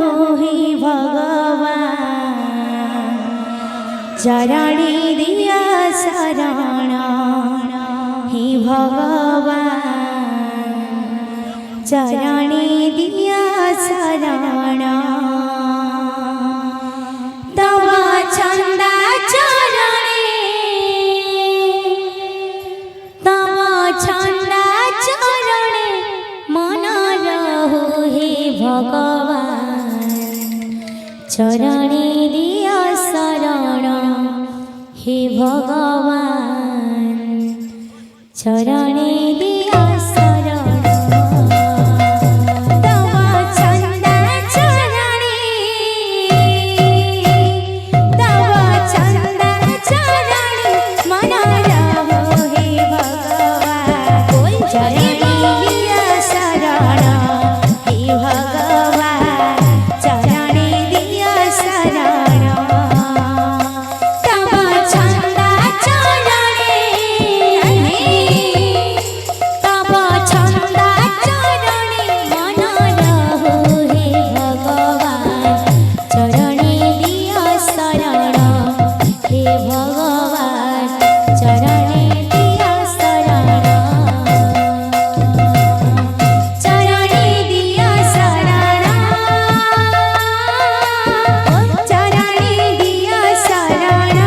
रहो हे भगवान चरणी दिया शरण हे भगवान चरणी दिया शरण तव छंदा चरणे तव छंदा चरणे मन रहो हे भगवान चरणी दिया शरण हे भगवान चरणी दिया शरण तव छंदा चरणे तव छंदा चरणे मन रहो हे भगवान चरणी दिया शरण हे भगवान चरणी दिया शरण तव छंदा चरणे तव छंदा चरणे मन रहो हे भगवान चरणी दिया शरण हे भगवान चरणी दिया शरण चरणी दिया शरण चरणी दिया शरण चरणी दिया शरण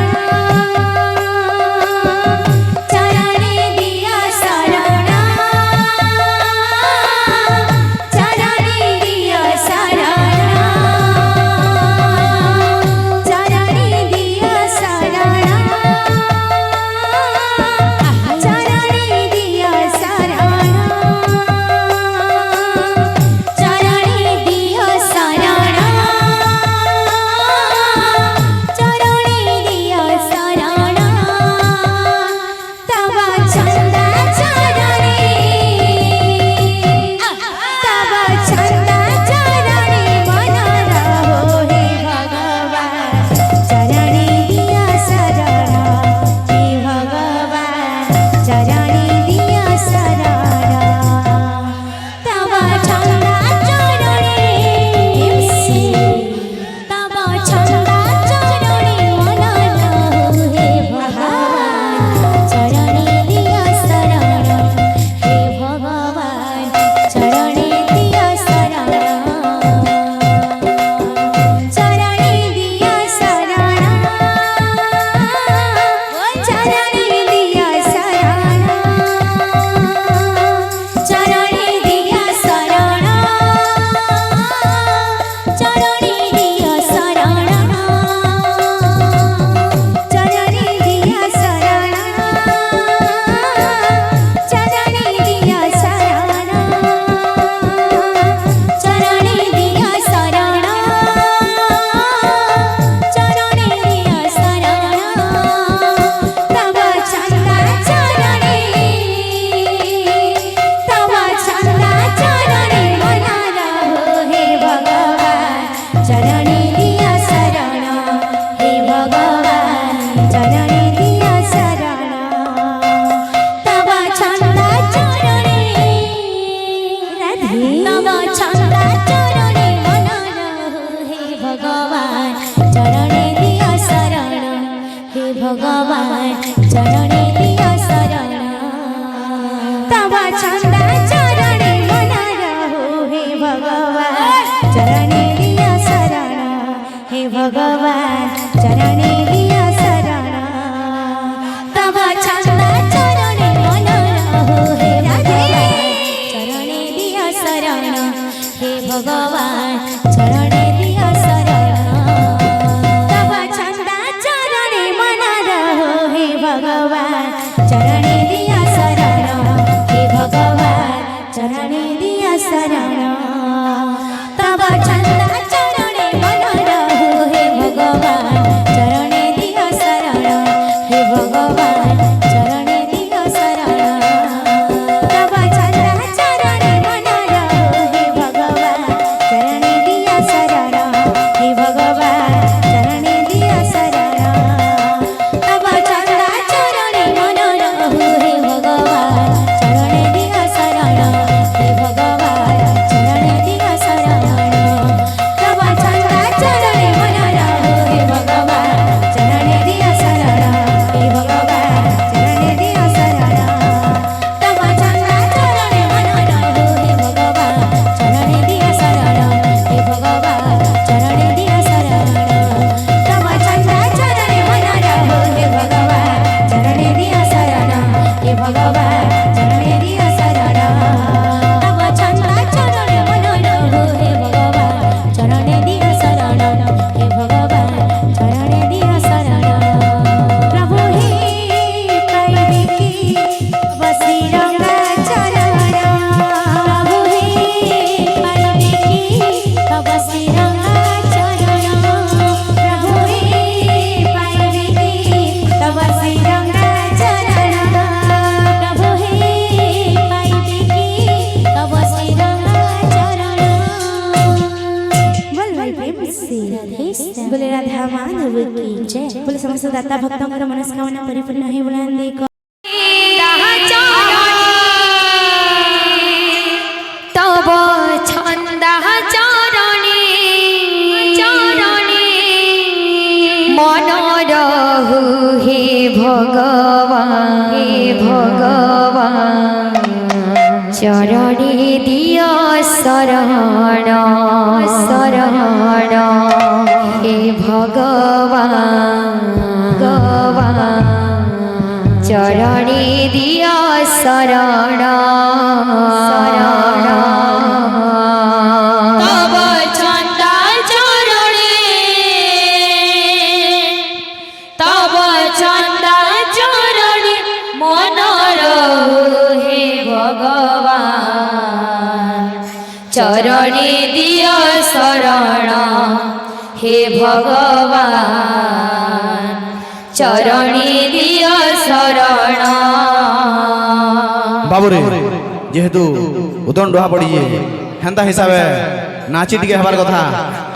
चरणी दिया शरण चरणी दिया शरण चरणी दिया शरण चरणी दिया शरण चरणी दिया शरण तव छंदा चरणे तव छंदा चरणे मन रहो हे भगवान चरणी दिया शरण हे भगवान चरणी दिया शरण तव छंदा चरणे तव छंदा चरणे मन रहो हे भगवान चरणी दिया शरण हे भगवान चरणी दिया शरण चरणी दिया शरण चरणी दिया शरण चरणी दिया शरण चरणी दिया शरण चरणी दिया शरण चरणी दिया शरण चरणी दिया शरण चरणी दिया शरण तव छंदा चरणे तव छंदा चरणे मन रहो हे भगवान चरणी दिया शरण हे भगवान चरणी दिया शरण तव छंदा चरणे तव छंदा चरणे मन रहो हे भगवान चरणी दिया शरण हे भगवान चरणी दिया शरण तव छंदा चरणे मन रहो हे भगवान चरणी दिया शरण हे भगवान चरणी दिया शरण तव छंदा चरणे मन रहो हे भगवान चरणी दिया शरण हे भगवान चरणी दिया शरण तव छंदा चरणे मन रहो हे भगवान चरणी दिया शरण हे भगवान चरणी दिया शरण तव छंदा चरणे मन रहो हे भगवान चरणी दिया शरण हे भगवान चरणी दिया शरण तव छंदा चरणे मन रहो हे भगवान चरणी दिया शरण हे भगवान चरणी दिया शरण तव छंदा चरणे मन रहो हे भगवान चरणी दिया शरण हे भगवान चरणी दिया शरण ଶ୍ରୀରଙ୍ଗା ଚରଣ ପ୍ରଭୁ ହେ ପାଇବି କି ତବ ଶ୍ରୀରଙ୍ଗା ଚରଣ ପ୍ରଭୁ ହେ ପାଇବି କି ତବ ଶ୍ରୀରଙ୍ଗା ଚରଣ। बोल भाई प्रेम से बोले राधा माधव की जय। बोले समस्त दाता भक्तों का मनस्कामना परिपूर्ण है। बुलंदी को तब छंदा चरणी मन रहु हे भगवान चरणी दिया शरण हे भगवान चरणी दिया शरण तब छंदा चरणी तब छंदा चरणी मन रहु हे भगवान चरणी दिया शरण हे भगवान चरणी दिया शरण। बाबुरे जेहेतु उदन डुहा पड़ी हेन्ता हिसाबे नाची टिके हबार कथा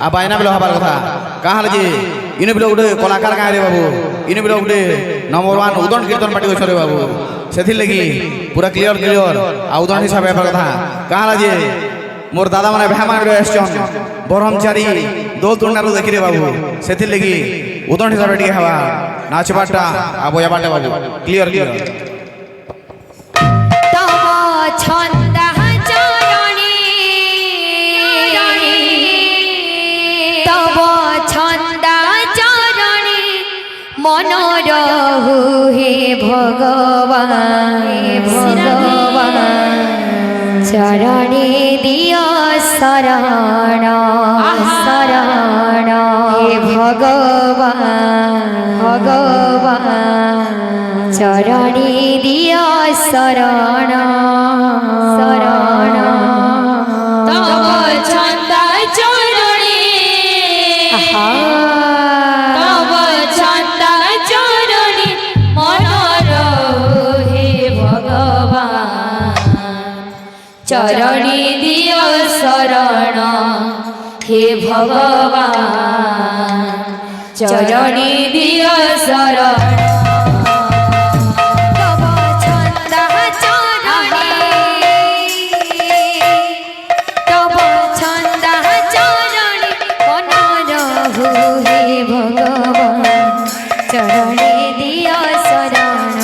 आ बायना बेलो हबार कथा कहाँ जे इने बेलो गोटे कलाकार गाँव रे बाबू इने बेलो गोटे नंबर 1 उदन कीर्तन पार्टी गछरे बाबू सेथि लगी पूरा क्लियर आ उदन हिसाबे हबार कथा कहाँ जे मोर दादा माने भ्या मांगरे एसचन ब्रह्मचारी दोल तुंडारू देखि रे बाबू सेथि लगी उदन हिसाबे टिके हवा नाचबाटा आ बजाबाटा बाबू क्लियर तब छंदा चरणी तब छंदा चरणी मन रहु हे भगवान चरणी दिया शरण हे भगवान चरणी दिया शरण तब छंदा चरणी तब छंदा चरणी मन रहु हे भगवान चरणी दिया शरण हे भगवान चरणी दिया शरण तब छंदा चरणी तब छंदा चरणी मन रहु हे भगवान चरणी दिया शरण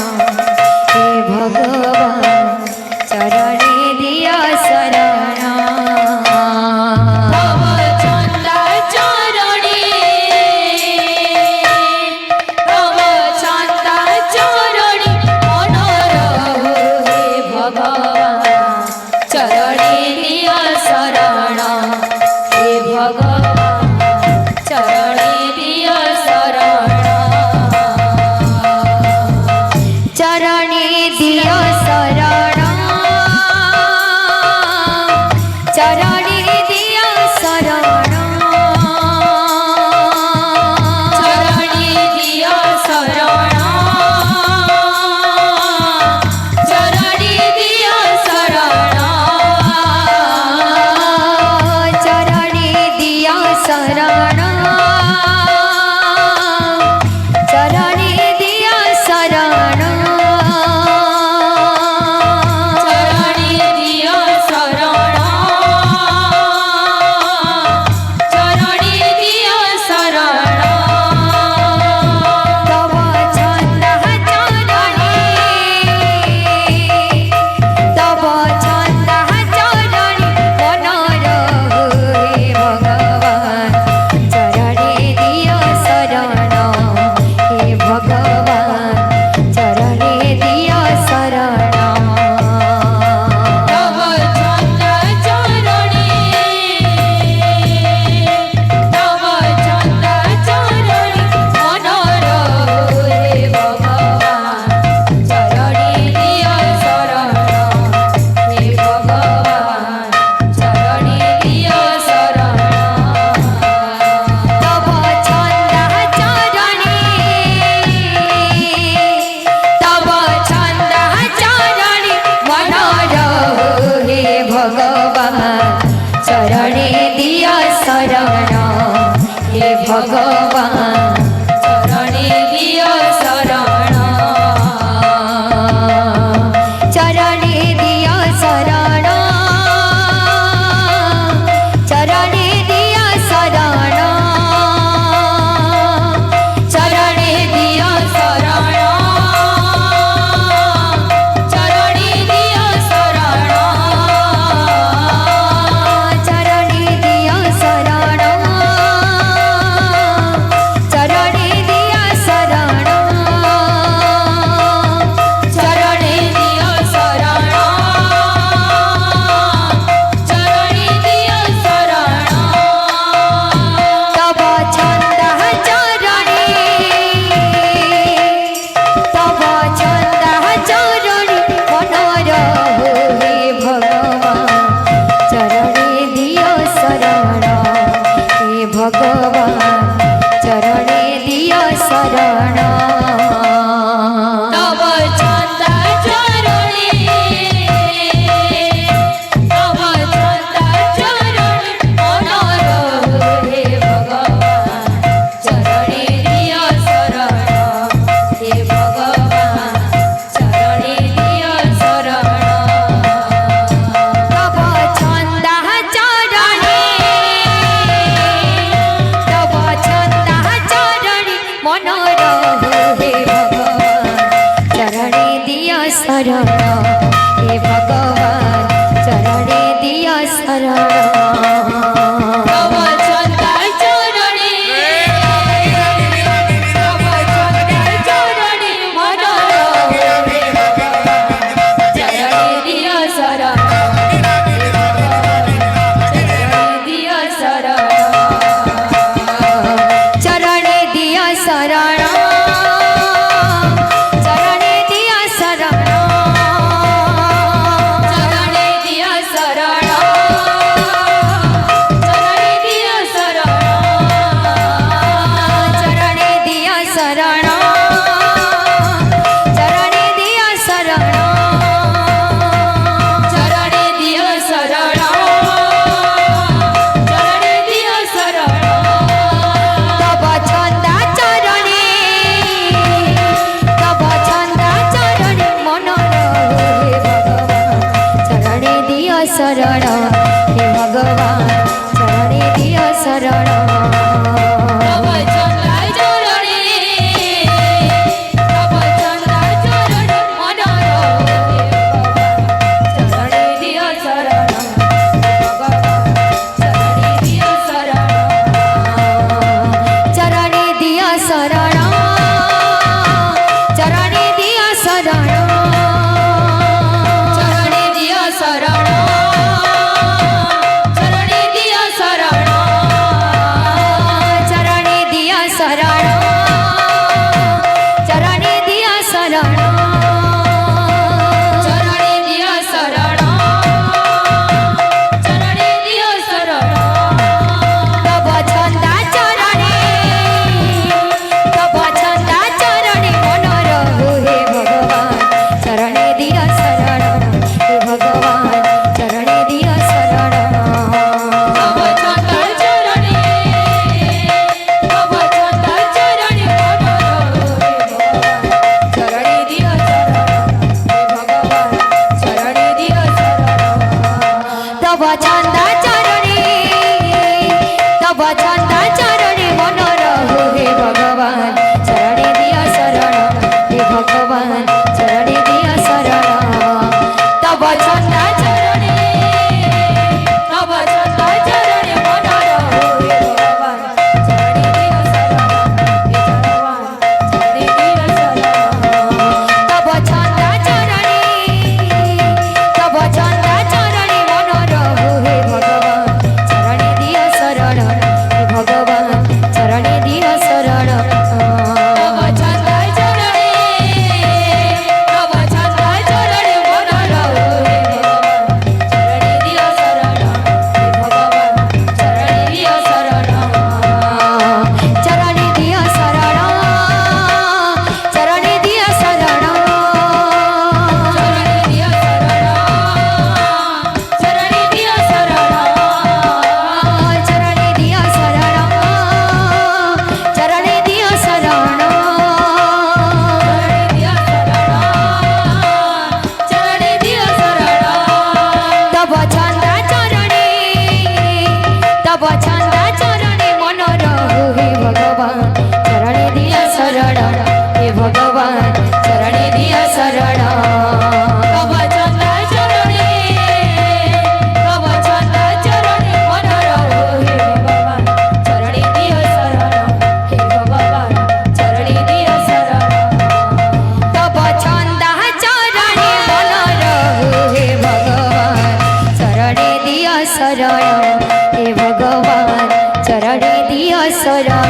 हे भगवान चरणी दिया शरण तब छंदा चरणी तब छंदा चरणी मन रहु हे भगवान चरणी दिया शरण हे भगवान चरणी दिया शरण चरणी दिया शरण चरणी दिया शरण चरणी दिया शरण चरणी दिया शरण चरणी दिया शरण चरणी दिया शरण चरणी दिया शरण चरणी दिया शरण तब छंदा चरणी तब छंदा चरणी मन रहु हे भगवान ভগবান চরণে দিও শরণ চরণে দিও শরণ চরণে দিও শরণ চরণে দিও শরণ চরণে দিও শরণ চরণে দিও শরণ চরণে দিও শরণ চরণে দিও শরণ চরণে দিও শরণ তব ছন্দ চরণে তব ছন্দ চরণে মনোর হে ভগবান চরণে দিও শরণ হে ভগবান চরণে দিও শরণ তব ছন্দ চরণে তব ছন্দ চরণে মনোর হে ভগবান চরণে দিও শরণ হে ভগবান চরণে দিও শরণ তব ছন্দ চরণে তব ছন্দ চরণে মনোর হে ভগবান চরণে দিও শরণ হে ভগবান চরণে দিও শরণ তব ছন্দ চরণে তব ছন্দ চরণে মনোর হে ভগবান চরণে দিও শরণ চরণে দিও শরণ চরণে দিও শরণ চরণে দিও শরণ চরণে দিও শরণ চরণে দিও শরণ চরণে দিও শরণ চরণে দিও শরণ চরণে দিও শরণ চরণে দিও শরণ তব ছন্দ চরণে তব ছন্দ চরণে মনোর হে ভগবান চরণে দিও শরণ হে ভগবান চরণে দিও শরণ তব ছন্দ চরণে তব ছন্দ চরণে মনোর হে ভগবান চরণে দিও শরণ ভগবান চরণে দিও শরণ চরণে দিও শরণ চরণে দিও শরণ চরণে দিও শরণ চরণে দিও শরণ ଶରଣ